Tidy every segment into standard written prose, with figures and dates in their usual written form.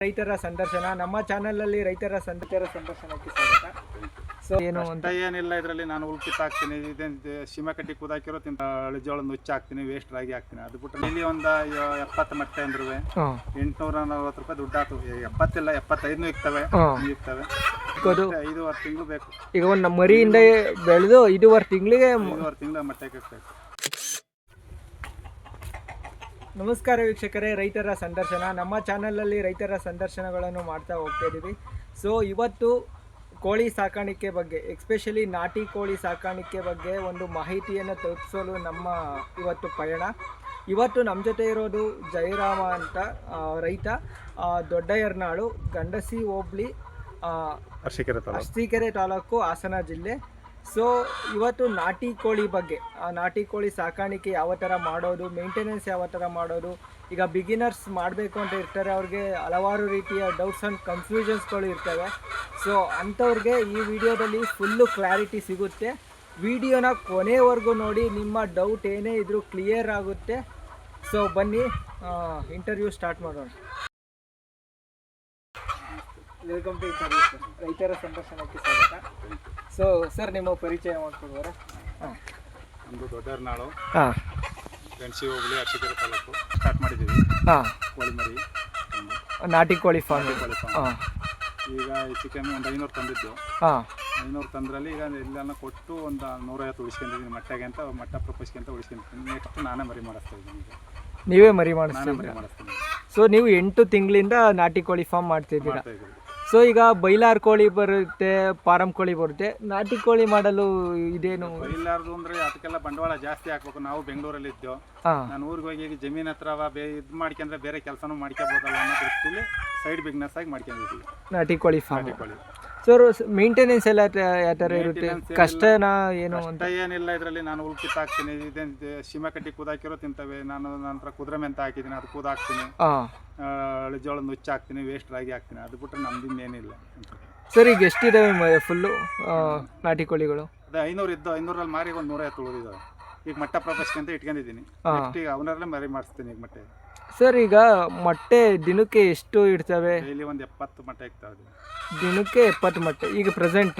ರೈತರ ಸಂದರ್ಶನ ನಮ್ಮ ಚಾನಲಲ್ಲಿ ರೈತರ ಸಂದರ್ಶನಕ್ಕೆ ಸ್ವಾಗತ. ಸೊ ಏನು ಅಂತ ಏನಿಲ್ಲ, ಇದರಲ್ಲಿ ನಾನು ಉಲ್ಕಿತ್ ಹಾಕ್ತೀನಿ, ಶಿಮ ಕಟ್ಟಿ ಕುದಾಕಿರೋ ತಿಂತ ಅಳಿಜೋಳ ನುಚ್ಚು ಹಾಕ್ತೀನಿ, ವೇಸ್ಟ್ ರಾಗಿ ಹಾಕ್ತೀನಿ. ಅದು ಬಿಟ್ಟರೆ ಇಲ್ಲಿ ಒಂದು 70 ಮೊಟ್ಟೆ ಅಂದ್ರೂ 840 ರೂಪಾಯಿ ದುಡ್ಡು ಆಯ್ತು. 70 ಇಲ್ಲ 75 ಇರ್ತವೆ. 5-6 ತಿಂಗಳು ಬೇಕು. ಈಗ ಒಂದು ಮರಿಯಿಂದ ಬೆಳೆದು 5-6 ತಿಂಗಳಿಗೆ 5-6 ತಿಂಗಳ ಮೊಟ್ಟೆ ಬೇಕು. ನಮಸ್ಕಾರ ವೀಕ್ಷಕರೇ, ರೈತರ ಸಂದರ್ಶನ ನಮ್ಮ ಚಾನಲಲ್ಲಿ ರೈತರ ಸಂದರ್ಶನಗಳನ್ನು ಮಾಡ್ತಾ ಹೋಗ್ತಾ ಇದ್ದೀವಿ. ಸೊ ಇವತ್ತು ಕೋಳಿ ಸಾಕಾಣಿಕೆ ಬಗ್ಗೆ, ಎಸ್ಪೆಷಲಿ ನಾಟಿ ಕೋಳಿ ಸಾಕಾಣಿಕೆ ಬಗ್ಗೆ ಒಂದು ಮಾಹಿತಿಯನ್ನು ತಲುಪಿಸಲು ನಮ್ಮ ಇವತ್ತು ಪಯಣ. ಇವತ್ತು ನಮ್ಮ ಜೊತೆ ಇರೋದು ಜಯರಾಮ ಅಂತ ರೈತ, ದೊಡ್ಡಯರ್ನಾಳು, ಗಂಡಸಿ ಹೋಬಳಿ, ಅರಸೀಕೆರೆ ತಾಲೂಕು, ಹಾಸನ ಜಿಲ್ಲೆ. ಸೊ ಇವತ್ತು ನಾಟಿ ಕೋಳಿ ಬಗ್ಗೆ, ನಾಟಿ ಕೋಳಿ ಸಾಕಾಣಿಕೆ ಯಾವ ಥರ ಮಾಡೋದು, ಮೇಂಟೆನೆನ್ಸ್ ಯಾವ ಥರ ಮಾಡೋದು, ಈಗ ಬಿಗಿನರ್ಸ್ ಮಾಡಬೇಕು ಅಂತ ಇರ್ತಾರೆ, ಅವ್ರಿಗೆ ಹಲವಾರು ರೀತಿಯ ಡೌಟ್ಸ್ ಆ್ಯಂಡ್ ಕನ್ಫ್ಯೂಷನ್ಸ್ಗಳು ಇರ್ತವೆ. ಸೊ ಅಂಥವ್ರಿಗೆ ಈ ವಿಡಿಯೋದಲ್ಲಿ ಫುಲ್ಲು ಕ್ಲಾರಿಟಿ ಸಿಗುತ್ತೆ. ವಿಡಿಯೋನ ಕೊನೆವರೆಗೂ ನೋಡಿ, ನಿಮ್ಮ ಡೌಟ್ ಏನೇ ಇದ್ರೂ ಕ್ಲಿಯರ್ ಆಗುತ್ತೆ. ಸೊ ಬನ್ನಿ ಇಂಟರ್ವ್ಯೂ ಸ್ಟಾರ್ಟ್ ಮಾಡೋಣ. ವೆಲ್ಕಮ್ ಟು ಇಂಟರ್ವ್ಯೂ ಸರ್, ರೈತರ ಸಂದರ್ಶನಕ್ಕೆ ಸ್ವಾಗತ. ಸೊ ಸರ್, ನಿಮ್ಮ ಪರಿಚಯ ಮಾಡ್ಕೊಡ್ಬೋರಾ? ನಮ್ಮದು ದೊಡ್ಡಯರ್ನಾಳು, ಗಣಸಿ ಹೋಬಳಿ, ಅರಸೀಕೆರೆ ತಾಲೂಕು. ಸ್ಟಾರ್ಟ್ ಮಾಡಿದ್ದೀವಿ ಕೋಳಿ ಮರಿ, ನಾಟಿ ಕೋಳಿ ಫಾರ್ಮ್. ಈಗ ಚಿಕನ್ ಒಂದು 500 ತಂದಿದ್ದು. 500 ತಂದ್ರಲ್ಲಿ ಈಗ ಎಲ್ಲನ ಕೊಟ್ಟು ಒಂದು 150 ಉಳಿಸ್ಕೊಂಡಿದ್ದೀನಿ. ಮಟ್ಟೆಗೆ ಅಂತ ಮಟ್ಟ ಪ್ರಪೋಸ್ಗೆ ಅಂತ ಉಳಿಸ್ಕೊಂಡಿದ್ದೀನಿ. ನೆಕ್ಸ್ಟ್ ನಾನೇ ಮರಿ ಮಾಡಿಸ್ತಾ ಇದ್ದೀನಿ. ನೀವೇ ಮರಿ ಮಾಡಿಸ್ತೀನಿ. ಸೊ ನೀವು 8 ತಿಂಗಳಿಂದ ನಾಟಿ ಕೋಳಿ ಫಾರ್ಮ್ ಮಾಡ್ತಿದ್ದೀರಾ. ಸೊ ಈಗ ಬೈಲಾರ್ ಕೋಳಿ ಬರುತ್ತೆ, ಫಾರಂ ಕೋಳಿ ಬರುತ್ತೆ, ನಾಟಿ ಕೋಳಿ ಮಾಡಲು ಇದೇನು? ಬೈಲಾರ್ದು ಅಂದ್ರೆ ಅದಕ್ಕೆಲ್ಲ ಬಂಡವಾಳ ಜಾಸ್ತಿ ಹಾಕ್ಬೇಕು. ನಾವು ಬೆಂಗಳೂರಲ್ಲಿ ಇದ್ದೆವು. ನಾನು ಊರಿಗೆ ಹೋಗಿ ಜಮೀನ್ ಹತ್ರ ಇದು ಮಾಡ್ಕೊಂಡ್ರೆ ಬೇರೆ ಕೆಲಸನೂ ಮಾಡ್ಕೋಬೋದಲ್ಲ ಅನ್ನೋ ದೃಷ್ಟಿಯಲ್ಲಿ ಸೈಡ್ ಬಿಸ್ನೆಸ್ ಆಗಿ ಮಾಡ್ಕೊಂಡಿದ್ದೀವಿ ನಾಟಿ ಕೋಳಿ ಫಾರ್ಮ್. ನಾಟಿ ಕೋಳಿ. ಸರ್ ಮೇಂಟೆನೆನ್ಸ್ ಎಲ್ಲ ಯಾವ ಥರ ಇರುತ್ತೆ? ಕಷ್ಟನಾ ಏನು ಅಂತ? ಏನಿಲ್ಲ, ಇದರಲ್ಲಿ ನಾನು ಉಲ್ಕಿತ್ ಹಾಕ್ತೀನಿ, ಶಿಮ ಕಟ್ಟಿ ಕುದಾಕಿರೋ ತಿಂತವೆ. ನಾನು ನಂತರ ಕುದುರೆ ಮೆಂತ ಹಾಕಿದ್ದೀನಿ, ಅದು ಕೂದಾಕ್ತೀನಿ. ಅಳಿಜೋಳ ನುಚ್ಚು ಹಾಕ್ತೀನಿ, ವೇಸ್ಟ್ ರಾಗಿ ಹಾಕ್ತೀನಿ. ಅದು ಬಿಟ್ಟರೆ ನಮ್ದು ಏನಿಲ್ಲ. ಸರ್ ಈಗ ಎಷ್ಟಿದಾವೆ ಫುಲ್ಲು ನಾಟಿ ಕೋಳಿಗಳು? ಅದೇ 500 ಇದ್ದು, 500ರಲ್ಲಿ ಮಾರಿ ಒಂದು 150 ಉಳಿದಾವೆ. ಈಗ ಮಟ್ಟ ಪ್ರಪಸ್ಗೆ ಅಂತ ಇಟ್ಕೊಂಡಿದ್ದೀನಿ. ಈಗ ಅವನರಲ್ಲೇ ಮರಿ ಮಾಡಿಸ್ತೀನಿ ಈಗ ಮೊಟ್ಟೆ. ಸರ್ ಈಗ ಮೊಟ್ಟೆ ದಿನಕ್ಕೆ ಎಷ್ಟು ಇಡ್ತವೆ? ಡೈಲಿ ಒಂದು 70 ಮೊಟ್ಟೆ ಇಡ್ತಾವೆ. ದಿನಕ್ಕೆ 70 ಮೊಟ್ಟೆ ಈಗ ಪ್ರೆಸೆಂಟ್.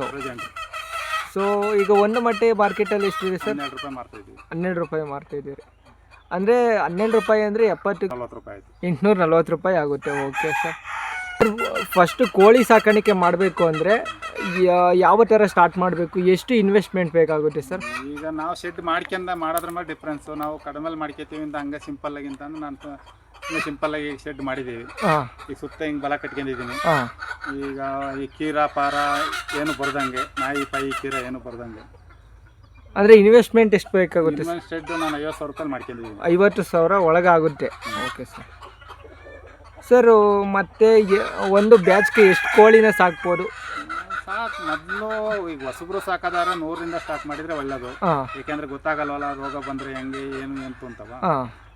ಸೊ ಈಗ ಒಂದು ಮೊಟ್ಟೆ ಮಾರ್ಕೆಟಲ್ಲಿ ಎಷ್ಟಿದೆ ಸರ್? 12 ರೂಪಾಯಿ ಮಾರ್ತಾಯಿದ್ದೀವಿ. 12 ರೂಪಾಯಿ ಮಾರ್ತಾಯಿದ್ದೀರಿ ಅಂದರೆ 12 ರೂಪಾಯಿ ಅಂದರೆ 40 ರೂಪಾಯಿ ಆಯಿತು. 840 ರೂಪಾಯಿ ಆಗುತ್ತೆ. Okay sir. ಫಸ್ಟು ಕೋಳಿ ಸಾಕಾಣಿಕೆ ಮಾಡಬೇಕು ಅಂದರೆ ಯಾವ ಥರ ಸ್ಟಾರ್ಟ್ ಮಾಡಬೇಕು? ಎಷ್ಟು ಇನ್ವೆಸ್ಟ್ಮೆಂಟ್ ಬೇಕಾಗುತ್ತೆ ಸರ್? ಈಗ ನಾವು ಶೆಡ್ ಮಾಡೋದ್ರ ಮೇಲೆ ಡಿಫ್ರೆನ್ಸು. ನಾವು ಕಡಿಮೆ ಮಾಡ್ಕೊತೀವಿ ಅಂತ ಹಂಗೆ ಸಿಂಪಲ್ಲಾಗಿಂತ ನಾನು ಸಿಂಪಲ್ಲಾಗಿ ಶೆಡ್ ಮಾಡಿದ್ದೀವಿ. ಈಗ ಸುತ್ತ ಹಿಂಗೆ ಬಲ ಕಟ್ಕೊಂಡಿದ್ದೀನಿ. ಈಗ ಈ ಕೀರ ಪಾರ ಏನು ಬರ್ದಂಗೆ, ನಾಯಿ ಪಾಯಿ ಕೀರ ಏನು ಬರ್ದಂಗೆ. ಅಂದರೆ ಇನ್ವೆಸ್ಟ್ಮೆಂಟ್ ಎಷ್ಟು ಬೇಕಾಗುತ್ತೆ? ಶೆಡ್ ನಾನು 50,000 ರೂಪಾಯಿ ಮಾಡ್ಕೊಂಡಿದ್ದೀನಿ. 50,000 ಒಳಗಾಗುತ್ತೆ. Okay sir. ಸರ್ ಮತ್ತೆ ಒಂದು ಬ್ಯಾಚ್ಗೆ ಎಷ್ಟು ಕೋಳಿನ ಸಾಕ್ಬೋದು? ಮೊದಲು ಈಗ ಹೊಸಬ್ರು ಸಾಕೋದಾರ 100ರಿಂದ ಸ್ಟಾರ್ಟ್ ಮಾಡಿದರೆ ಒಳ್ಳೇದು. ಯಾಕೆಂದ್ರೆ ಗೊತ್ತಾಗಲ್ವಲ್ಲ ರೋಗ ಬಂದರೆ ಹೆಂಗೆ ಏನು ಎಂತು ಅಂತವ.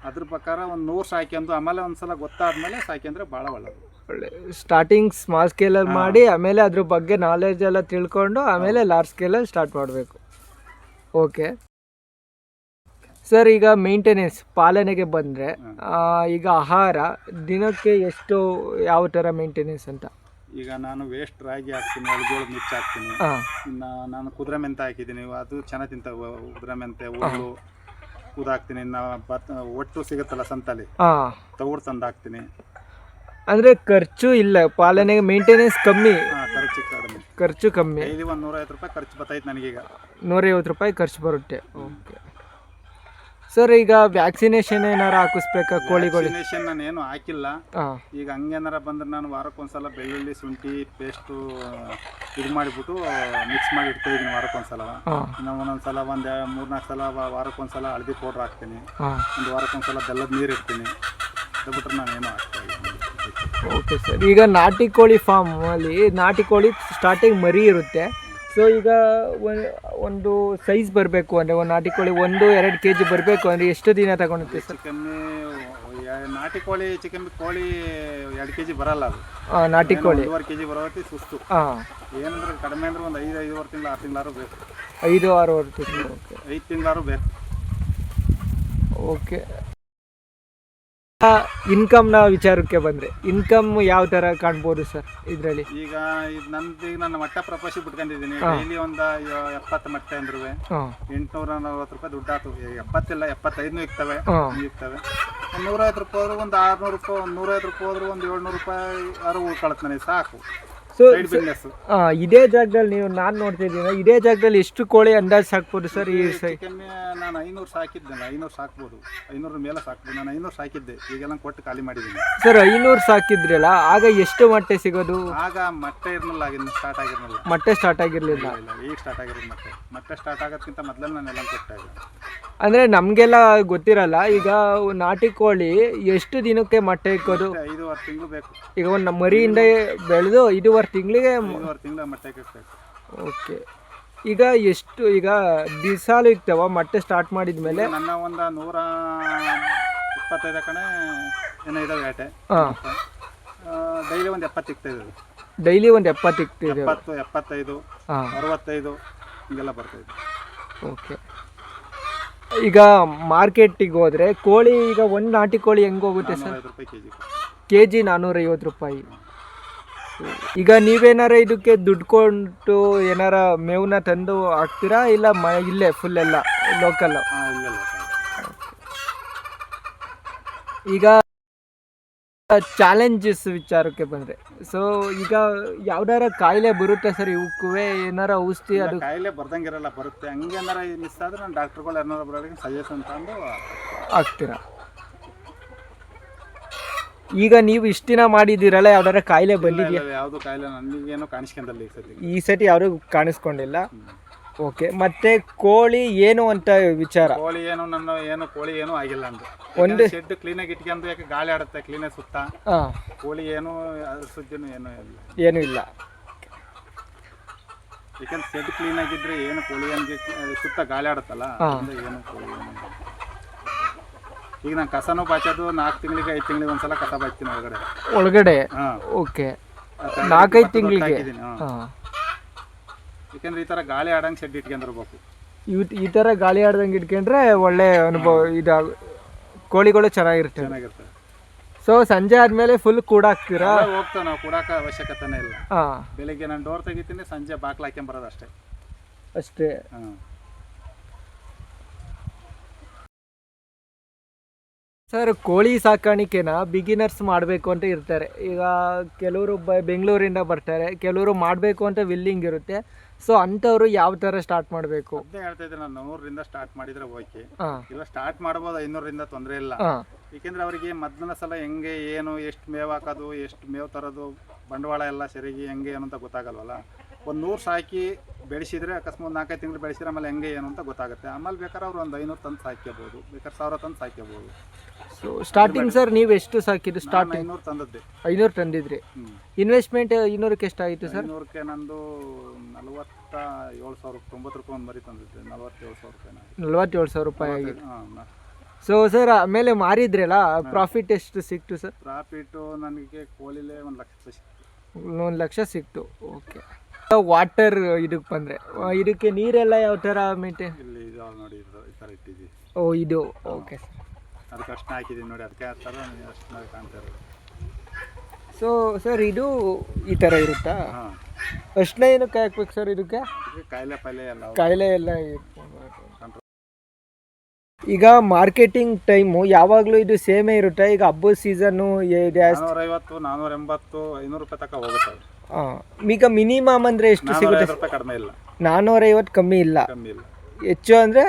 ಅದ್ರ ಪ್ರಕಾರ ಒಂದು 100 ಸಾಕ್ಯಂದು ಆಮೇಲೆ ಒಂದ್ಸಲ ಗೊತ್ತಾದ್ಮೇಲೆ ಸಾಕ್ಯಂದ್ರೆ ಭಾಳ ಒಳ್ಳೇದು. ಒಳ್ಳೆ ಸ್ಟಾರ್ಟಿಂಗ್ ಸ್ಮಾಲ್ ಸ್ಕೇಲಲ್ಲಿ ಮಾಡಿ ಆಮೇಲೆ ಅದ್ರ ಬಗ್ಗೆ ನಾಲೆಜ್ ಎಲ್ಲ ತಿಳ್ಕೊಂಡು ಆಮೇಲೆ ಲಾರ್ಜ್ ಸ್ಕೇಲಲ್ಲಿ ಸ್ಟಾರ್ಟ್ ಮಾಡಬೇಕು. ಓಕೆ ಸರ್, ಈಗ ಮೇಂಟೆನೆನ್ಸ್ ಪಾಲನೆಗೆ ಬಂದರೆ ಈಗ ಆಹಾರ ದಿನಕ್ಕೆ ಎಷ್ಟು, ಯಾವ ಥರ ಮೇಂಟೆನೆನ್ಸ್ ಅಂತ? ಈಗ ನಾನು ವೇಸ್ಟ್ ರಾಗಿ ಹಾಕ್ತೀನಿ, ಅಳಿಜೋಳದ ನುಚ್ಚು ಹಾಕ್ತೀನಿ. ಇನ್ನು ನಾನು ಕುದುರೆ ಮೆಂತೆ ಹಾಕಿದ್ದೀನಿ, ಅದು ಚೆನ್ನಾಗಿ ತಿಂತಾವೆ. ಕುದುರೆ ಮೆಂತೆ ಹುಲ್ಲು ಕೂದಾಕ್ತೀನಿ. ಇನ್ನು ಒಟ್ಟು ಸಿಗುತ್ತಲ್ಲ ಸಂತಲ್ಲಿ, ತೌಡು ತಂದು ಹಾಕ್ತೀನಿ. ಅಂದರೆ ಖರ್ಚು ಇಲ್ಲ, ಪಾಲನೆಗೆ ಮೇಂಟೆನೆನ್ಸ್ ಕಮ್ಮಿ. ಖರ್ಚು ಕಮ್ಮಿ. ಡೈಲಿ ಒಂದು 150 ರೂಪಾಯಿ ಖರ್ಚು ಬರ್ತೈತೆ ನನಗೀಗ. 150 ರೂಪಾಯಿ ಖರ್ಚು ಬರುತ್ತೆ. ಓಕೆ ಸರ್, ಈಗ ವ್ಯಾಕ್ಸಿನೇಷನ್ ಏನಾರು ಹಾಕಿಸ್ಬೇಕಾ ಕೋಳಿಗಳು? ವ್ಯಾಕ್ಸಿನೇಷನ್ ನಾನು ಏನು ಹಾಕಿಲ್ಲ. ಈಗ ಹಂಗೇನಾರ ಬಂದ್ರೆ ನಾನು ವಾರಕ್ಕೊಂದ್ಸಲ ಬೆಳ್ಳುಳ್ಳಿ ಶುಂಠಿ ಪೇಸ್ಟು ಇದು ಮಾಡಿಬಿಟ್ಟು ಮಿಕ್ಸ್ ಮಾಡಿ ಇಡ್ತಾಯಿದ್ದೀನಿ ವಾರಕ್ಕೊಂದ್ಸಲ. ನಾವು ಒಂದೊಂದ್ಸಲ ಒಂದು 3-4 ಸಲ ವಾರಕ್ಕೊಂದ್ಸಲ ಹಳದಿ ಪೌಡ್ರ್ ಹಾಕ್ತೀನಿ. ಒಂದು ವಾರಕ್ಕೊಂದ್ಸಲ ಬೆಲ್ಲದ ನೀರು ಇಡ್ತೀನಿ. ಅದು ಬಿಟ್ರೆ ನಾನೇನು ಹಾಕ್ತಾಯಿದ್ದೀನಿ. Okay sir. ಈಗ ನಾಟಿ ಕೋಳಿ ಫಾರ್ಮಲ್ಲಿ ನಾಟಿ ಕೋಳಿ ಸ್ಟಾರ್ಟಿಂಗ್ ಮರಿ ಇರುತ್ತೆ. ಸೊ ಈಗ ಒಂದು ಸೈಜ್ ಬರಬೇಕು ಅಂದರೆ ಒಂದು ನಾಟಿ ಕೋಳಿ 1-2 kg ಬರಬೇಕು ಅಂದರೆ ಎಷ್ಟು ದಿನ ತಗೊಳುತ್ತೆ ಸರ್? ಕಮ್ಮಿ ನಾಟಿ ಕೋಳಿ ಚಿಕನ್ ಕೋಳಿ 2 kg ಬರಲ್ಲ. ಅದು ನಾಟಿ ಕೋಳಿ 1.5 kg ಬರೋತಿ ಸುಸ್ತು. ಏನಂದ್ರೆ ಕಡಿಮೆ ಅಂದ್ರೆ ಒಂದು 5-5 ತಿಂಗಳು 6 ತಿಂಗಳಾರು ಬೇಕು. 5-6 ತಿಂಗಳು. 5 ತಿಂಗಳಾರು ಬೇಕು. ಓಕೆ ಇನ್ಕಮ್ನ ವಿಚಾರಕ್ಕೆ ಬಂದರೆ ಇನ್ಕಮ್ ಯಾವ ಥರ ಕಾಣ್ಬೋದು ಸರ್ ಇದರಲ್ಲಿ? ಈಗ ಇದು ನಂದು ಈಗ ನನ್ನ ಮಟ್ಟ ಪ್ರಪೋಸಿ ಬಿಟ್ಕೊಂಡಿದ್ದೀನಿ. ಡೈಲಿ ಒಂದು 70 ಮೊಟ್ಟೆ ಅಂದ್ರೂ 840 ರೂಪಾಯಿ ದುಡ್ಡು ಆಯ್ತು. 70 ಇಲ್ಲ 75 ಇರ್ತವೆ. 150 ರೂಪಾಯಿ ಹೋದ್ರು ಒಂದು 600 ರೂಪಾಯಿ, 150 ರೂಪಾಯಿ ಹೋದ್ರು ಒಂದು 700 ರೂಪಾಯಿ ಆರು ಉಳ್ಕೊಳತ್ತೆ ನನಗೆ ಸಾಕು. ಸೊ ಬಿಸ್ನೆಸ್ ಇದೇ ಜಾಗದಲ್ಲಿ ನೀವು ನಾನು ನೋಡ್ತಿದ್ದೀನಿ, ಇದೇ ಜಾಗದಲ್ಲಿ ಎಷ್ಟು ಕೋಳಿ ಅಂದಾಜು ಸಾಕ್ಬೋದು ಸರ್? ಈ ಕಮ್ಮಿ ನಾನು 500 ಸಾಕಿದ್ದೆಲ್ಲ, 500 ಸಾಕ್ಬೋದು, 500 ಮೇಲೆ ಸಾಕ್ಬೋದು. ನಾನು 500 ಸಾಕಿದ್ದೆ, ಈಗೆಲ್ಲ ಕೊಟ್ಟು ಖಾಲಿ ಮಾಡಿದ್ದೀನಿ. ಸರ್ 500 ಸಾಕಿದ್ರಲ್ಲ, ಆಗ ಎಷ್ಟು ಮೊಟ್ಟೆ ಸಿಗೋದು? ಆಗ ಮೊಟ್ಟೆ ಇರಲಿಲ್ಲ, ಆಗಿನ ಸ್ಟಾರ್ಟ್ ಆಗಿರಲಿಲ್ಲ. ಮೊಟ್ಟೆ ಸ್ಟಾರ್ಟ್ ಆಗಿರಲಿಲ್ಲ? ಇಲ್ಲ, ಈಗ ಸ್ಟಾರ್ಟ್ ಆಗಿರೋದು ಮೊಟ್ಟೆ ಸ್ಟಾರ್ಟ್ ಆಗೋದಕ್ಕಿಂತ ಮೊದಲೇ ನಾನೆಲ್ಲ ಕೊಟ್ಟೆ. ಅಂದರೆ ನಮಗೆಲ್ಲ ಗೊತ್ತಿರಲ್ಲ. ಈಗ ನಾಟಿ ಕೋಳಿ ಎಷ್ಟು ದಿನಕ್ಕೆ ಮೊಟ್ಟೆ ಇಕ್ಕೋದು? 5-6 ತಿಂಗಳು ಬೇಕು. ಈಗ ಒಂದು ಮರಿಯಿಂದ ಬೆಳೆದು 5-6 ತಿಂಗಳಿಗೆ 5-6 ತಿಂಗಳ ಮೊಟ್ಟೆ ಇಕ್ಬೇಕು. ಓಕೆ. ಈಗ ಎಷ್ಟು ಈಗ ದಿಸಾಲು ಇಕ್ತಾವ ಮೊಟ್ಟೆ ಸ್ಟಾರ್ಟ್ ಮಾಡಿದ ಮೇಲೆ? ನನ್ನ ಒಂದು 125 ಕಣೆ ಏನೋ ಇದಾವೆ ಏಟೆ. ಡೈಲಿ ಒಂದು 70 ಇಕ್ತಾ ಇದ್ದಾವೆ. ಡೈಲಿ ಒಂದು 70 ಇಕ್ತಿದೆ? 70, 75, 65 ಹಿಂಗೆಲ್ಲ ಬರ್ತಾಯಿದೆ. ಓಕೆ. ಈಗ ಮಾರ್ಕೆಟಿಗೆ ಹೋದರೆ ಕೋಳಿ, ಈಗ ಒಂದು ನಾಟಿ ಕೋಳಿ ಹೆಂಗೆ ಹೋಗುತ್ತೆ ಸರ್? 450 ರೂಪಾಯಿ ಕೆ ಜಿ 450 ರೂಪಾಯಿ. ಈಗ ನೀವೇನಾರ ಇದಕ್ಕೆ ದುಡ್ಡು ಕೊಟ್ಟು ಏನಾರ ಮೇವನ್ನ ತಂದು ಹಾಕ್ತೀರಾ, ಇಲ್ಲ ಇಲ್ಲೇ ಫುಲ್ ಎಲ್ಲ ಲೋಕಲ್? ಈಗ ಚಾಲೆಂಜಸ್ ವಿಚಾರಕ್ಕೆ ಬಂದರೆ, ಸೊ ಈಗ ಯಾವ್ದಾರ ಕಾಯಿಲೆ ಬರುತ್ತೆ ಸರ್ ಇವಕ್ಕೂ? ಏನಾರ ಔಷಧಿ ಅದು? ಕಾಯಿಲೆ ಬರ್ದಂಗಿರಲ್ಲ, ಬರುತ್ತೆ. ಹಂಗೆ ಏನಾರ ಮಿಸ್ ಆದರೆ ನಾನು ಡಾಕ್ಟ್ರುಗಳು ಏನಾರ ಬರೋರಿಗೆ ಸಜೆಷನ್ ತಂದು ಹಾಕ್ತೀರಾ? ಈಗ ನೀವು ಇಷ್ಟು ದಿನ ಮಾಡಿದ್ದೀರಲ್ಲ, ಯಾವ್ದಾರ ಕಾಯಿಲೆ ಬಂದಿದೆಯಾ? ಯಾವುದು ಕಾಯಿಲೆ ನನಗೇನು ಕಾಣಿಸ್ಕೊಂಡಲ್ಲ ಈ ಸತಿ ಯಾರು ಕಾಣಿಸ್ಕೊಂಡಿಲ್ಲ. ಓಕೆ. ಮತ್ತೆ ಕೋಳಿ ಏನು ಅಂತ ವಿಚಾರ? ಕೋಳಿ ಏನು ಆಗಿಲ್ಲ ಅಂದು ಒಂದು ಶೆಡ್ ಕ್ಲೀನಾಗಿ ಇಟ್ಕೊಂಡು, ಯಾಕೆ ಗಾಳಿ ಆಡುತ್ತೆ ಕ್ಲೀನಾಗಿ ಸುತ್ತ. ಕೋಳಿ ಏನು ಅದ್ರ ಸುದ್ದಿನೂ ಏನೂ ಇಲ್ಲ. ಯಾಕಂದ್ರೆ ಶೆಡ್ ಕ್ಲೀನ್ ಆಗಿದ್ರೆ ಏನು ಕೋಳಿ ಸುತ್ತ ಗಾಳಿ ಆಡುತ್ತಲ್ಲ, ಏನು ಕೋಳಿ ಈಗ ನಾನು ಕಸನೂ ಬಾಚೋದು 4 ತಿಂಗಳಿಗೆ 5 ತಿಂಗಳಿಗೆ ಒಂದ್ಸಲ ಕಸ ಬಾಚ್ತೀನಿ ಒಳಗಡೆ. ಓಕೆ. 4-5 ತಿಂಗಳಿಗೆ? ಯಾಕಂದ್ರೆ ಈ ಥರ ಗಾಳಿ ಆಡಂಗೆ ಶೆಡ್ ಇಟ್ಕೊಂಡಿರ್ಬೇಕು. ಈ ಥರ ಗಾಳಿ ಆಡ್ದಂಗೆ ಇಟ್ಕೊಂಡ್ರೆ ಒಳ್ಳೆ ಅನುಭವ. ಕೋಳಿಗಳು ಚೆನ್ನಾಗಿರ್ತವೆ. ಸೊ ಸಂಜೆ ಆದಮೇಲೆ ಫುಲ್ ಕೂಡಾಕ್ತೀರಾ? ಹೋಗ್ತಾವೆ, ನಾವು ಕೂಡಾಕ ಅವಶ್ಯಕತೆನೇ ಇಲ್ಲ. ಬೆಳಿಗ್ಗೆ ನಾನು ಡೋರ್ ತೆಗಿತೀನಿ, ಸಂಜೆ ಬಾಕ್ಲು ಹಾಕ್ಕೊಂಬರೋದು ಅಷ್ಟೇ. ಸರ್ ಕೋಳಿ ಸಾಕಾಣಿಕೆನ ಬಿಗಿನರ್ಸ್ ಮಾಡಬೇಕು ಅಂತ ಇರ್ತಾರೆ. ಈಗ ಕೆಲವರು ಬೆಂಗಳೂರಿಂದ ಬರ್ತಾರೆ, ಕೆಲವರು ಮಾಡಬೇಕು ಅಂತ ವಿಲ್ಲಿಂಗ್ ಇರುತ್ತೆ. ಸೊ ಅಂಥವ್ರು ಯಾವ ಥರ ಸ್ಟಾರ್ಟ್ ಮಾಡಬೇಕು? ಅದೇ ಹೇಳ್ತಾ ಇದ್ದೆ ನಾನು, 100ರಿಂದ ಸ್ಟಾರ್ಟ್ ಮಾಡಿದರೆ ಓಕೆ. ಇಲ್ಲ ಸ್ಟಾರ್ಟ್ ಮಾಡ್ಬೋದು, 500ರಿಂದ ತೊಂದರೆ ಇಲ್ಲ. ಏಕೆಂದರೆ ಅವರಿಗೆ ಮೊದಲನೇ ಸಲ ಹೆಂಗೆ ಏನು ಎಷ್ಟು ಮೇವು ಹಾಕೋದು, ಎಷ್ಟು ಮೇವು ತರೋದು, ಬಂಡವಾಳ ಎಲ್ಲ ಸರಿಗೆ ಹೆಂಗೆ ಏನು ಅಂತ ಗೊತ್ತಾಗಲ್ವಲ್ಲ. ಒಂದು 100 ಸಾಕಿ ಬೆಳೆಸಿದ್ರೆ ಅಕಸ್ಮಾತ್ 4-5 ತಿಂಗಳು ಬೆಳೆಸಿದ್ರೆ ಆಮೇಲೆ ಹೆಂಗೆ ಏನು ಅಂತ ಗೊತ್ತಾಗುತ್ತೆ. ಆಮೇಲೆ ಬೇಕಾದ್ರೆ ಅವ್ರು ಒಂದು 500 ತಂದು ಸಾಕ್ಯಬೋದು, ಬೇಕಾದ್ರೆ 1000 ತಂದು ಸಾಕ್ಯಬೋದು. ಸೊ ಸ್ಟಾರ್ಟಿಂಗ್ ಸರ್ ನೀವು ಎಷ್ಟು ಸಾಕಿದ್ದು? ಸ್ಟಾರ್ಟಿಂಗ್ 500 ತಂದದ್ದೆ. 500 ತಂದಿದ್ರಿ. ಇನ್ವೆಸ್ಟ್ಮೆಂಟ್ 500ಕ್ಕೆ ಎಷ್ಟಾಗಿತ್ತು ಸರ್? 500ಕ್ಕೆ ನಂದು 47,000, 90 ರೂಪಾಯಿ ಒಂದು ಮರಿ ತಂದಿದ್ದೆ. 47,000 ರೂಪಾಯಿ ಆಗಿತ್ತು. ಸೊ ಸರ್ ಆಮೇಲೆ ಮಾರಿದ್ರಲ್ಲ, ಪ್ರಾಫಿಟ್ ಎಷ್ಟು ಸಿಕ್ತು ಸರ್? ಪ್ರಾಫಿಟ್ಟು ನನಗೆ ಕೋಳಿಲೇ 1 ಲಕ್ಷ ಸಿಕ್ತು. 1 ಲಕ್ಷ ಸಿಕ್ತು. ಓಕೆ. ವಾಟರ್ ಇದಕ್ಕೆ ಬಂದರೆ, ಇದಕ್ಕೆ ನೀರೆಲ್ಲ ಯಾವ ಥರ ಮೇಂಟೈನ್? ಇಲ್ಲಿ ಇದು ನೋಡಿ, ಈ ಥರ ಇಟ್ಟಿದ್ದೀವಿ. ಇದು ಓಕೆ ಸರ್. ಅದಕ್ಕೆ ಅಷ್ಟು ಹಾಕಿದ್ದೀನಿ ನೋಡಿ, ಅದಕ್ಕೆ ಆ ಥರ ಅಷ್ಟು ಕಾಣ್ತಾ ಇರೋದು. ಸೊ ಸರ್ ಇದು ಈ ಥರ ಇರುತ್ತಾ? ಅಷ್ಟೇ ಏನಕ್ಕೆ ಹಾಕ್ಬೇಕು ಸರ್ ಇದಕ್ಕೆ? ಕಾಯಿಲೆ ಎಲ್ಲ ಈಗ ಮಾರ್ಕೆಟಿಂಗ್ ಟೈಮು ಯಾವಾಗಲೂ ಇದು ಸೇಮೇ ಇರುತ್ತೆ? ಈಗ ಹಬ್ಬದ ಸೀಸನ್ನು 450, 480, 500 ರೂಪಾಯಿ ತನಕ ಹೋಗುತ್ತೆ. ಈಗ ಮಿನಿಮಮ್ ಅಂದರೆ ಎಷ್ಟು ಸಿಗುತ್ತೆ? ಕಡಿಮೆ ಇಲ್ಲ. 450 ಕಮ್ಮಿ ಇಲ್ಲ. ಹೆಚ್ಚು ಅಂದರೆ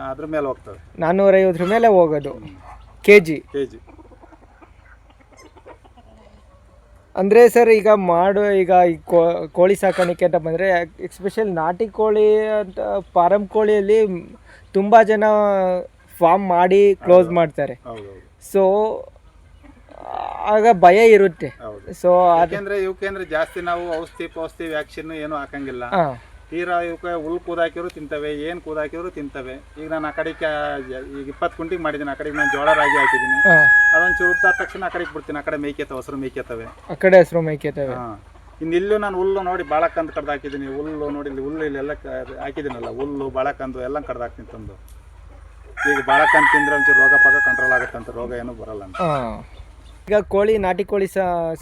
ಅದ್ರ ಮೇಲೆ ಹೋಗ್ತದೆ. 450 ಮೇಲೆ ಹೋಗೋದು ಕೆ ಜಿ. ಅಂದರೆ ಸರ್ ಈಗ ಈಗ ಈ ಕೋಳಿ ಸಾಕಾಣಿಕೆ ಅಂತ ಬಂದರೆ, ಎಸ್ಪೆಷಲ್ ನಾಟಿ ಕೋಳಿ ಅಂತ ಫಾರಮ್ ಕೋಳಿಯಲ್ಲಿ ತುಂಬ ಜನ ಫಾರ್ಮ್ ಮಾಡಿ ಕ್ಲೋಸ್ ಮಾಡ್ತಾರೆ. ಸೊ ಆಗ ಭಯ ಇರುತ್ತೆ. ಸೊ ಯಾಕೆಂದ್ರೆ ಇವಕ್ಕೆ ಜಾಸ್ತಿ ನಾವು ಔಷಧಿ ವ್ಯಾಕ್ಸಿನ್ ಏನು ಹಾಕಂಗಿಲ್ಲ. ತೀರಾ ಇವಕ್ಕೆ ಹುಲ್ ಕೂದಾಕಿದ್ರು ತಿಂತವೆ, ಏನು ಕೂದಾಕಿದ್ರು ತಿಂತವೆ. ಈಗ ನಾನು ಆ ಕಡೆಗೆ ಈಗ 20 ಕುಂಟಿಗೆ ಮಾಡಿದ್ದೀನಿ, ಆ ಕಡೆಗೆ ನಾನು ಜೋಳ ರಾಗಿ ಹಾಕಿದ್ದೀನಿ. ಅದೊಂದು ಚೂರ್ತಾದ ತಕ್ಷಣ ಆ ಕಡೆಗೆ ಬಿಡ್ತೀನಿ, ಆ ಕಡೆ ಮೇಯ್ಕೆತವೆ, ಹಸಿರು ಮೇಯ್ಕೆತವೆ, ಆ ಕಡೆ ಹಸಿರು ಮೇಯ್ಕೆತವೆ. ಇನ್ನು ಇಲ್ಲೂ ನಾನು ಹುಲ್ಲು ನೋಡಿ ಬಾಳಕಂದು ಕಡ್ದು ಹಾಕಿದ್ದೀನಿ. ಹುಲ್ಲು ನೋಡಿ, ಇಲ್ಲಿ ಹುಲ್ಲು ಇಲ್ಲೆಲ್ಲ ಹಾಕಿದ್ದೀನಲ್ಲ, ಹುಲ್ಲು ಬಾಳಕಂದು ಎಲ್ಲ ಕಡ್ದು ಹಾಕ್ತೀನಿ ತಂದು. ಈಗ ಬಾಳಕನ್ ತಿಂದ್ರೆ ಒಂಚೂರು ರೋಗ ಪಾಗ ಕಂಟ್ರೋಲ್ ಆಗುತ್ತೆ ಅಂತ, ರೋಗ ಏನೂ ಬರಲ್ಲ ಅಂತ. ಈಗ ನಾಟಿ ಕೋಳಿ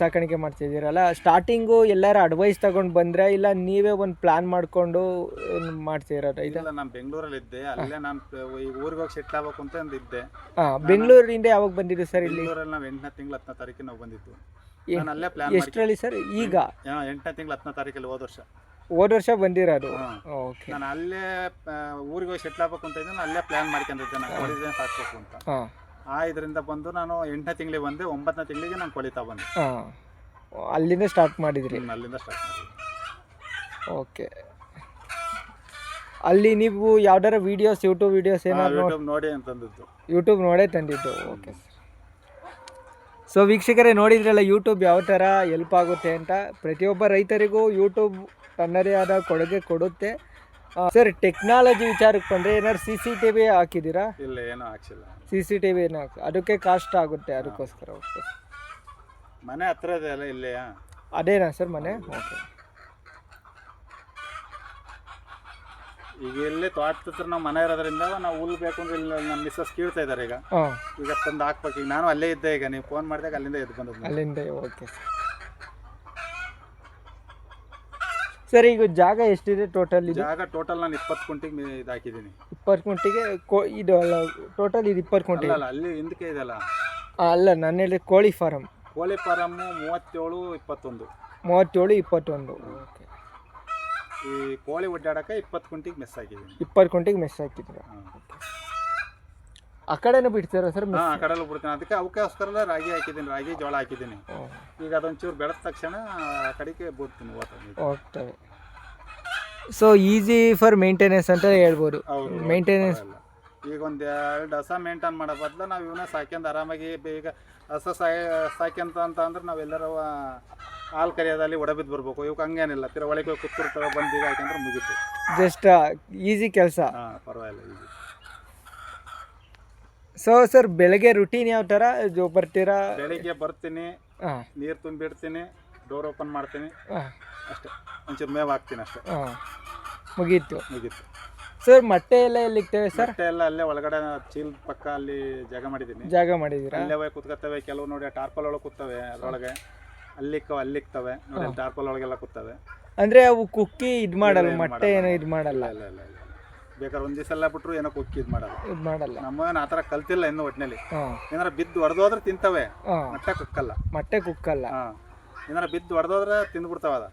ಸಾಕಾಣಿಕೆ ಮಾಡ್ತಿದ್ದೀರಲ್ಲ, ಸ್ಟಾರ್ಟಿಂಗು ಎಲ್ಲಾರ ಅಡ್ವೈಸ್ ತಗೊಂಡು ಬಂದ್ರೆ ಇಲ್ಲ ನೀವೇ ಒಂದು ಪ್ಲಾನ್ ಮಾಡ್ಕೊಂಡು ಮಾಡ್ತಿರೋದು? ಇಲ್ಲ, ನಾನು ಬೆಂಗಳೂರಲ್ಲಿ ಇದ್ದೆ, ಅಲ್ಲೇ ನಾನು ಈಗ ಊರಿಗೆ ಹೋಗಿ ಸೆಟ್ಲ್ ಆಗ್ಬೇಕು ಅಂತ ಇದ್ದೆ. ಬೆಂಗಳೂರಿಂದ ಯಾವಾಗ ಬಂದಿದ್ದು ಸರ್ ಇಲ್ಲಿ? ಬೆಂಗಳೂರಲ್ಲಿ ನಾವು 8ನೇ ತಿಂಗಳು 10ನೇ ತಾರೀಕಿಗೆ ನಾವು ಬಂದಿದ್ದು. ನಾನು ಅಲ್ಲೇ ಪ್ಲಾನ್ ಎಷ್ಟರಲ್ಲಿ ಸರ್? ಈಗ 8ನೇ ತಿಂಗಳು 10ನೇ ತಾರೀಕಲ್ಲಿ ಹೋದ ವರ್ಷ ಬಂದಿರೋದು. ಓಕೆ. ನಾನು ಅಲ್ಲೇ ಊರಿಗೆ ಹೋಗಿ ಸೆಟ್ಲ್ ಆಗ್ಬೇಕು ಅಂತ ಇದ್ದೆ, ನಾನು ಅಲ್ಲೇ ಪ್ಲಾನ್ ಮಾಡ್ಕೊಂಡಿದ್ದೆ, ನಾನು ಕೋಳಿ ಸಾಕ್ಬೇಕು ಅಂತ. ಇದರಿಂದ ಬಂದು ನಾನು 8ನೇ ತಿಂಗಳಿಗೆ ಬಂದೆ, 9ನೇ ತಿಂಗಳಿಗೆ ನಾನು ಕೊಳಿತಾ ಬಂದೆ. ಅಲ್ಲಿಂದ ಸ್ಟಾರ್ಟ್ ಮಾಡಿದ್ರಿ? ಅಲ್ಲಿಂದ ಸ್ಟಾರ್ಟ್ ಮಾಡಿದ್ವಿ. ಓಕೆ. ಅಲ್ಲಿ ನೀವು ಯಾವ್ದಾರ ವಿಡಿಯೋಸ್, ಯೂಟ್ಯೂಬ್ ವಿಡಿಯೋಸ್ ಏನಾದ್ರು ನೋಡಿ ಅಂತಂದಿದ್ದು? ಯೂಟ್ಯೂಬ್ ನೋಡೇ ತಂದಿದ್ದು. Okay sir. ಸೊ ವೀಕ್ಷಕರೇ, ನೋಡಿದ್ರಲ್ಲ ಯೂಟ್ಯೂಬ್ ಯಾವ ಥರ ಹೆಲ್ಪ್ ಆಗುತ್ತೆ ಅಂತ. ಪ್ರತಿಯೊಬ್ಬ ರೈತರಿಗೂ ಯೂಟ್ಯೂಬ್ ತನ್ನದೇ ಆದ ಕೊಡುಗೆ ಕೊಡುತ್ತೆ. ಸರ್, ಟೆಕ್ನಾಲಜಿ ವಿಚಾರಕ್ಕೆ ಬಂದರೆ ಏನಾದ್ರು CCTV ಹಾಕಿದ್ದೀರಾ? ಇಲ್ಲ, ಏನೂ ಹಾಕ್ಸಿಲ್ಲ. CCTV ಏನು ಅದಕ್ಕೆ ಕಾಸ್ಟ್ ಆಗುತ್ತೆ, ಅದಕ್ಕೋಸ್ಕರ. ಓಕೆ. ಮನೆ ಹತ್ರ ಇದೆ ಅಲ್ಲ, ಇಲ್ಲೇ ಅದೇನಾ ಸರ್ ಮನೆ? ಓಕೆ. ಈಗ ಇಲ್ಲಿ ತೋಟದ ಹತ್ರ ನಾವು ಮನೆ ಇರೋದ್ರಿಂದ ನಾವು ಹುಲ್ಲು ಬೇಕು ಅಂದ್ರೆ ಇಲ್ಲಿ ನಮ್ಮ ಮಿಸ್ಸಸ್ ಕೀಳ್ತಾ ಇದ್ದಾರೆ. ಈಗ ತಂದು ಹಾಕ್ಬೇಕು. ಈಗ ನಾನು ಅಲ್ಲೇ ಇದ್ದೆ, ಈಗ ನೀವು ಫೋನ್ ಮಾಡಿದಾಗ ಅಲ್ಲಿಂದ ಎದ್ದು ಬಂದದ್ದು. ಅಲ್ಲಿಂದ. Okay sir. ಈಗ ಜಾಗ ಎಷ್ಟಿದೆ ಟೋಟಲ್? ಜಾಗ ಟೋಟಲ್ ನಾನು 20 ಕುಂಟಿಗೆ ಇದು ಹಾಕಿದ್ದೀನಿ. 20 ಕುಂಟಿಗೆ ಇದು ಟೋಟಲ್ ಇದು 20 ಕುಂಟಿಗೆ ಅಲ್ಲ, ಅಲ್ಲಿ ಹಿಂದಕ್ಕೆ ಇದೆಯಲ್ಲ. ಅಲ್ಲ, ನಾನು ಹೇಳಿದ ಕೋಳಿ ಫಾರಮ್. ಕೋಳಿ ಫಾರಮ್ಮು 37, 21. 37, 21. ಓಕೆ. ಈ ಕೋಳಿ ಒಡ್ಡಾಡಕ್ಕೆ 20 ಕುಂಟಿಗೆ ಮೆಸ್ ಹಾಕಿದ್ದೀನಿ. 20 ಕುಂಟಿಗೆ ಮೆಸ್ ಹಾಕಿದ್ರು. ಆ ಕಡೆನೂ ಬಿಡ್ತಾರ ಸರ್? ಆ ಕಡೆಲ್ಲೂ ಬಿಡ್ತೀನಿ. ಅದಕ್ಕೆ ಅವಕ್ಕೋಸ್ಕರ ರಾಗಿ ಹಾಕಿದ್ದೀನಿ, ರಾಗಿ ಜೋಳ ಹಾಕಿದ್ದೀನಿ. ಈಗ ಅದೊಂಚೂರು ಬೆಳೆದ ತಕ್ಷಣ ಆ ಕಡೆಗೆ ಬಿಡ್ತೀನಿ, ಹೋಗ್ತವೆ. ಸೊ ಈಸಿ ಫಾರ್ ಮೇಂಟೆನೆನ್ಸ್ ಅಂತ ಹೇಳ್ಬೋದು. ಮೇಂಟೆನೆನ್ಸ್ ಈಗ ಒಂದು 2 ಹಸ ಮೇಂಟೈನ್ ಮಾಡೋ ಬದಲು ನಾವು ಇವನ್ನ ಸಾಕ್ಯಂದು ಆರಾಮಾಗಿ, ಈಗ ಹಸ ಸಾಕ್ಯಂತ ಅಂತ ಅಂದ್ರೆ ನಾವೆಲ್ಲರ ಹಾಲು ಕರಿಯೋದಲ್ಲಿ ಒಡಬಿದ್ದು ಬರ್ಬೇಕು. ಇವಕ್ಕೆ ಹಂಗೇನಿಲ್ಲ, ಒಳಗೆ ಕೂತಿರ್ತವೆ, ಬಂದು ಈಗ ಹಾಕಂದ್ರೆ ಮುಗೀತು. ಜಸ್ಟ್ ಈಸಿ ಕೆಲಸ. ಪರವಾಗಿಲ್ಲ, ಈಸಿ. ಸೊ ಸರ್, ಬೆಳಗ್ಗೆ ರುಟೀನ್ ಯಾವ ಥರ ಬರ್ತೀರಾ? ಬೆಳಿಗ್ಗೆ ಬರ್ತೀನಿ, ನೀರು ತುಂಬಿಡ್ತೀನಿ, ಡೋರ್ ಓಪನ್ ಮಾಡ್ತೀನಿ, ಅಷ್ಟೇ. ಒಂಚೂರು ಮೇವು ಹಾಕ್ತೀನಿ, ಅಷ್ಟೇ. ಮುಗೀತು. ಸರ್, ಮೊಟ್ಟೆ ಎಲ್ಲ ಎಲ್ಲಿ ಇಕ್ತೇವೆ ಸರ್? ಮೊಟ್ಟೆ ಎಲ್ಲ ಅಲ್ಲೇ ಒಳಗಡೆ ಚೀಲ ಪಕ್ಕ ಅಲ್ಲಿ ಜಾಗ ಮಾಡಿದ್ದೀರಾ? ಅಲ್ಲೇ ಹೋಗಿ ಕೂತ್ಕೊತವೆ. ಕೆಲವು ನೋಡಿ ಟಾರ್ಪಲ್ ಒಳಗೆ ಕೂತವೆ, ಅದರೊಳಗೆ ಅಲ್ಲಿಕ್ತವೆ ನೋಡಿ, ಟಾರ್ಪಲ್ ಒಳಗೆಲ್ಲ ಕೂತವೆ. ಅಂದರೆ ಅವು ಕುಕ್ಕಿ ಇದು ಮಾಡಲ್ಲ, ಮೊಟ್ಟೆ ಏನೋ ಇದು ಮಾಡಲ್ಲ? ಇಲ್ಲ. ಬೇಕಾದ್ರೆ ಒಂದು ದಿವಸ ಎಲ್ಲ ಬಿಟ್ರು ಏನೋ ಕುಕ್ಕಿ ಇದು ಮಾಡಲ್ಲ. ನಮ್ಮೇನು ಆ ಥರ ಕಲ್ತಿಲ್ಲ ಇನ್ನೂ. ಒಟ್ಟಿನಲ್ಲಿ ಏನಾರ ಬಿದ್ದು ಹೊಡೆದೋದ್ರೆ ತಿಂತವೆ, ಮೊಟ್ಟೆ ಕುಕ್ಕಲ್ಲ. ಏನಾರ ಬಿದ್ದು ಹೊಡೆದೋದ್ರೆ ತಿಂದ್ಬಿಡ್ತಾವ. ಅದ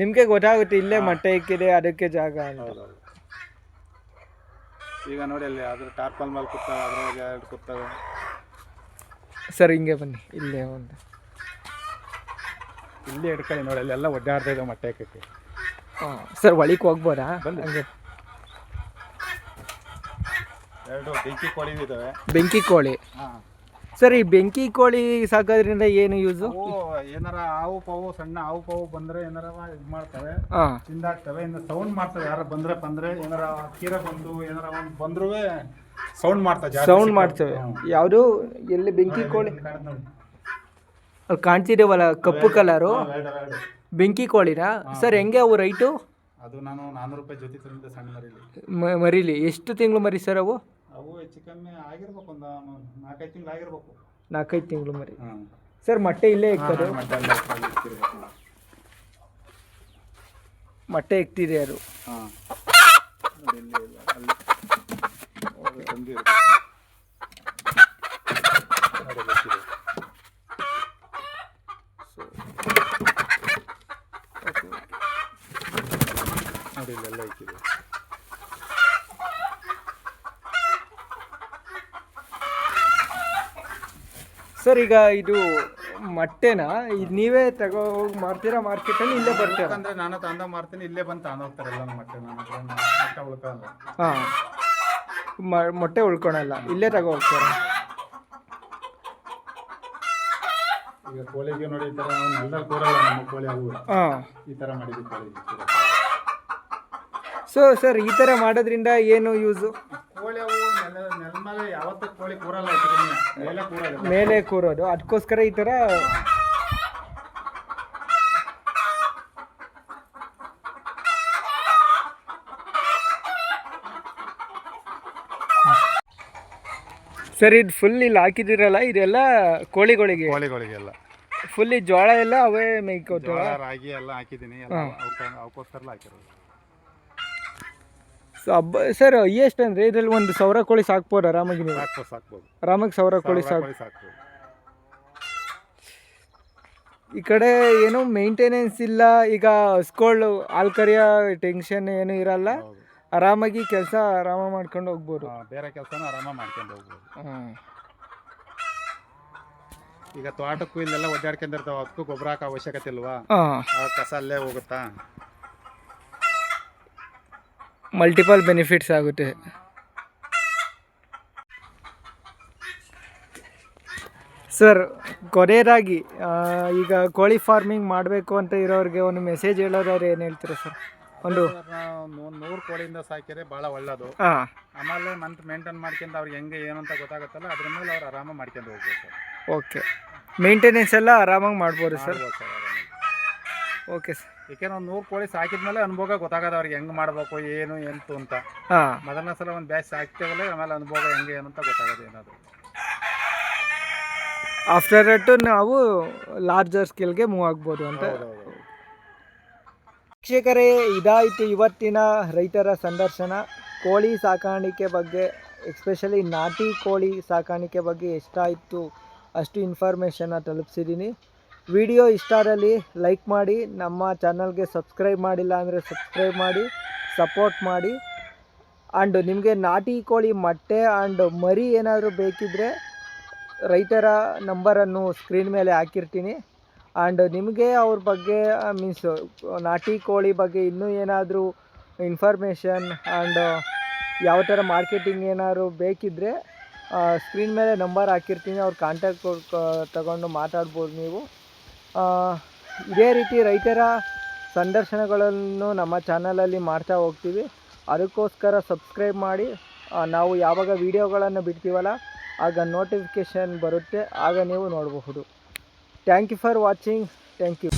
ನಿಮಗೆ ಗೊತ್ತಾಗುತ್ತೆ ಇಲ್ಲೇ ಮೊಟ್ಟೆ ಇಕ್ಕಿದೆ, ಅದಕ್ಕೆ ಜಾಗ ಅಂತ. ಈಗ ನೋಡಿ ಅಲ್ಲಿ ಅದ್ರ ಟಾರ್ಪಲ್ ಮೇಲೆ ಕೂತವೆ, ಅದ್ರೊಳಗೆ 2 ಕೂತವೆ. ಸರ್, ಹಿಂಗೆ ಬನ್ನಿ, ಇಲ್ಲೇ ಒಂದು ಇಲ್ಲಿ ಹಿಡ್ಕೊಳ್ಳಿ ನೋಡಿ, ಅಲ್ಲೆಲ್ಲ ಒಡ್ಡಾಡ್ತಾ ಇದ್ದಾವೆ ಮೊಟ್ಟೆ ಹಾಕಕ್ಕೆ. ಸರ್, ಒಳಗೆ ಹೋಗ್ಬೋದಾ? ಹಂಗೆ 2 ಬೆಂಕಿ ಕೋಳಿ ಇದ್ದಾವೆ. ಬೆಂಕಿ ಕೋಳಿ? ಸರ್, ಈ ಬೆಂಕಿ ಕೋಳಿ ಸಾಕೋದ್ರಿಂದ ಏನು ಯೂಸು? ಏನಾರ ಹಾವು ಪಾವು, ಸಣ್ಣ ಹಾವು ಪಾವು ಬಂದ್ರೆ ಏನಾರ ಇದು ಮಾಡ್ತವೆ, ತಿಂದಾಕ್ತವೆ. ಇನ್ನು ಸೌಂಡ್ ಮಾಡ್ತವೆ. ಯಾರು ಬಂದ್ರೆ ಏನಾರ ಕೀರ ಬಂದು ಏನಾರ ಒಂದು ಬಂದ್ರೂ ಸೌಂಡ್ ಮಾಡ್ತವೆ. ಯಾವುದು? ಎಲ್ಲಿ ಬೆಂಕಿ ಕೋಳಿ? ಅಲ್ಲಿ ಕಾಣ್ತಿದ್ದೇವಲ್ಲ ಕಪ್ಪು ಕಲರು, ಬೆಂಕಿ ಕೋಳಿನಾ ಸರ್? ಹೆಂಗೆ ಅವು ರೈಟು? ಅದು ನಾನು 400 ರೂಪಾಯಿ ಜೊತೆ ತಂದಿದ್ದೆ, ಸಣ್ಣ ಮರಿಲಿ. ಎಷ್ಟು ತಿಂಗಳು ಮರಿ ಸರ್ ಅವು? ಹೆಚ್ಚು ಕಮ್ಮಿ ಆಗಿರ್ಬೇಕು, ಒಂದು 4-5 ತಿಂಗಳು ಆಗಿರ್ಬೇಕು. 4-5 ತಿಂಗಳು ಮರಿ. ಸರ್, ಮೊಟ್ಟೆ ಇಲ್ಲೇ ಇಕ್ತದೆ? ಮೊಟ್ಟೆ ಇಕ್ತಿದೆ ಅದು. ಇಲ್ಲೆಲ್ಲ ಇಕ್ಕಿದೆ. ಸರ್, ಈಗ ಇದು ಮೊಟ್ಟೆನ ನೀವೇ ತಗೋಗಿ ಮಾರ್ತೀರಾ ಮಾರ್ಕೆಟಲ್ಲಿ? ಇಲ್ಲೇ ಬರ್ತೀರಾ? ಅಂದರೆ ನಾನು ತಂದ ಮಾರ್ತೀನಿ, ಇಲ್ಲೇ ಬಂದು ತಗೊಂಡೋಗ್ತಾರೆ ಎಲ್ಲ ಮೊಟ್ಟೆ. ಮೊಟ್ಟೆ ಉಳ್ಕೊಳ್ಳಲ್ಲ. ಮೊಟ್ಟೆ ಉಳ್ಕೊಳಲ್ಲ, ಇಲ್ಲೇ ತಗೋ ಹೋಗ್ತಾರೆ. ಈಗ ಕೋಳಿಗೆ ನೋಡಿ, ಈ ಥರ ನೆಲ ಕೂರಲ್ಲ ನಮ್ಮ ಕೋಳಿ, ಅವು ಈ ಥರ ಮಾಡಿದ್ವಿ ಕೋಳಿ. ಸೊ ಸರ್, ಈ ಥರ ಮಾಡೋದ್ರಿಂದ ಏನು ಯೂಸು? ಕೋಳಿ ಅವು ನೆಲ ಮೇಲೆ ಯಾವತ್ತೂ ಕೋಳಿ ಕೂರಲ್ಲ, ಮೇಲೆ ಕೂರೋದು, ಅದಕ್ಕೋಸ್ಕರ ಈ ಥರ. ಸರ್ ಇದು ಫುಲ್ ಇಲ್ಲಿ ಹಾಕಿದಿರಲ್ಲ ಇದೆಲ್ಲ ಕೋಳಿಗಳಿಗೆ ಕೋಳಿಗಳಿಗೆಲ್ಲ ಫುಲ್ ಜೋಳ ಎಲ್ಲ ಅವೇ ಮೇಯ್ಕೋತಾವ. ಜೋಳ ರಾಗಿ ಎಲ್ಲ ಹಾಕಿದ್ದೀನಿ, ಎಲ್ಲ ಅವಕ್ಕೋಸ್ಕರ ಹಾಕಿರೋದು. ಸೊ ಸರ್ ಎಷ್ಟು ಅಂದರೆ ಇದರಲ್ಲಿ 1,000 ಕೋಳಿ ಸಾಕ್ಬೋದು ಆರಾಮಾಗಿ ನೀವು? ಸಾಕ್ಬೋದು ಆರಾಮಾಗಿ 1,000 ಕೋಳಿ ಸಾಕ್ಬೋದು. ಈ ಕಡೆ ಏನೋ ಮೇಂಟೆನೆನ್ಸ್ ಇಲ್ಲ, ಈಗ ಹಸ್ಗಳು ಹಾಲು ಕರಿಯೋ ಟೆನ್ಷನ್ ಏನೂ ಇರಲ್ಲ, ಆರಾಮಾಗಿ ಕೆಲಸ ಮಾಡ್ಕೊಂಡು ಹೋಗ್ಬೋದು. ಬೇರೆ ಕೆಲಸನೂ ಆರಾಮಾಗಿ ಮಾಡ್ಕೊಂಡು ಹೋಗ್ಬೋದು. ಈಗ ತೋಟಕ್ಕೂ ಇಲ್ಲೆಲ್ಲ ಒದ್ದಾಡ್ಕೊಂಡಿರ್ತಾವ, ಅದಕ್ಕೂ ಗೊಬ್ಬರ ಹಾಕೋ ಅವಶ್ಯಕತೆ ಇಲ್ವಾ, ಕಸ ಅಲ್ಲೇ ಹೋಗುತ್ತಾ. ಮಲ್ಟಿಪಲ್ ಬೆನಿಫಿಟ್ಸ್ ಆಗುತ್ತೆ. ಸರ್ ಕೊನೆಯದಾಗಿ ಈಗ ಕೋಳಿ ಫಾರ್ಮಿಂಗ್ ಮಾಡಬೇಕು ಅಂತ ಇರೋರಿಗೆ ಒಂದು ಮೆಸೇಜ್ ಹೇಳೋದಾದ್ರೆ ಏನು ಹೇಳ್ತೀರಾ ಸರ್? ಒಂದು 100 ಕೋಳಿಯಿಂದ ಸಾಕಿದ್ರೆ ಭಾಳ ಒಳ್ಳೆಯದು. ಆಮೇಲೆ ಮಂತ್ ಮೇಂಟೈನ್ ಮಾಡ್ಕೊಂಡು ಅವ್ರಿಗೆ ಹೆಂಗೆ ಏನು ಅಂತ ಗೊತ್ತಾಗುತ್ತಲ್ಲ, ಅದ್ರ ಮೇಲೆ ಅವ್ರು ಆರಾಮಾಗಿ ಮಾಡ್ಕೊಂಡು ಹೋಗ್ಬೋದು ಸರ್. ಓಕೆ, ಮೇಂಟೆನೆನ್ಸ್ ಎಲ್ಲ ಆರಾಮಾಗಿ ಮಾಡ್ಬೋದು ಸರ್. Okay sir. ಏಕೆಂದ್ರೆ ಒಂದು 100 ಕೋಳಿ ಸಾಕಿದ್ಮೇಲೆ ಅನುಭವ ಗೊತ್ತಾಗೋದು ಅವ್ರಿಗೆ ಹೆಂಗೆ ಮಾಡಬೇಕು ಏನು ಎಂತು ಅಂತ. ಮೊದಲನೇ ಸಲ ಒಂದು ಬ್ಯಾಚ್ ಸಾಕ್ತೇವಲ್ಲ, ಆಮೇಲೆ ಅನುಭವ ಹೆಂಗೆ ಏನು ಅಂತ ಗೊತ್ತಾಗೋದು ಏನಾದರೂ. ಆಫ್ಟರ್ ದಟ್ ನಾವು ಲಾರ್ಜರ್ ಸ್ಕೇಲ್ಗೆ ಮೂವ್ ಆಗ್ಬೋದು ಅಂತ. ವೀಕ್ಷಕರೇ, ಇದಾಯಿತು ಇವತ್ತಿನ ರೈತರ ಸಂದರ್ಶನ. ಕೋಳಿ ಸಾಕಾಣಿಕೆ ಬಗ್ಗೆ, ಎಸ್ಪೆಷಲಿ ನಾಟಿ ಕೋಳಿ ಸಾಕಾಣಿಕೆ ಬಗ್ಗೆ ಎಷ್ಟಾಯಿತು ಅಷ್ಟು ಇನ್ಫಾರ್ಮೇಷನ್ನ ತಲುಪಿಸಿದ್ದೀನಿ. ವಿಡಿಯೋ ಇಷ್ಟ ಆದಲ್ಲಿ ಲೈಕ್ ಮಾಡಿ, ನಮ್ಮ ಚಾನಲ್ಗೆ ಸಬ್ಸ್ಕ್ರೈಬ್ ಮಾಡಿಲ್ಲ ಅಂದರೆ ಸಬ್ಸ್ಕ್ರೈಬ್ ಮಾಡಿ, ಸಪೋರ್ಟ್ ಮಾಡಿ. ಆ್ಯಂಡ್ ನಿಮಗೆ ನಾಟಿ ಕೋಳಿ ಮೊಟ್ಟೆ ಆ್ಯಂಡ್ ಮರಿ ಏನಾದರೂ ಬೇಕಿದ್ದರೆ ರೈತರ ನಂಬರನ್ನು ಸ್ಕ್ರೀನ್ ಮೇಲೆ ಹಾಕಿರ್ತೀನಿ. ಆ್ಯಂಡ್ ನಿಮಗೆ ಅವ್ರ ಬಗ್ಗೆ ಮೀನ್ಸ್ ನಾಟಿ ಕೋಳಿ ಬಗ್ಗೆ ಇನ್ನೂ ಏನಾದರೂ ಇನ್ಫಾರ್ಮೇಷನ್ ಆ್ಯಂಡ್ ಯಾವ ಥರ ಮಾರ್ಕೆಟಿಂಗ್ ಏನಾದ್ರು ಬೇಕಿದ್ದರೆ ಸ್ಕ್ರೀನ್ ಮೇಲೆ ನಂಬರ್ ಹಾಕಿರ್ತೀನಿ, ಅವ್ರ ಕಾಂಟ್ಯಾಕ್ಟ್ ತಗೊಂಡು ಮಾತಾಡ್ಬೋದು ನೀವು. ಇದೇ ರೀತಿ ರೈತರ ಸಂದರ್ಶನಗಳನ್ನು ನಮ್ಮ ಚಾನಲಲ್ಲಿ ಮಾಡ್ತಾ ಹೋಗ್ತೀವಿ. ಅದಕ್ಕೋಸ್ಕರ ಸಬ್ಸ್ಕ್ರೈಬ್ ಮಾಡಿ. ನಾವು ಯಾವಾಗ ವೀಡಿಯೋಗಳನ್ನು ಬಿಡ್ತೀವಲ್ಲ ಆಗ ನೋಟಿಫಿಕೇಷನ್ ಬರುತ್ತೆ, ಆಗ ನೀವು ನೋಡಬಹುದು. Thank you for watching. Thank you.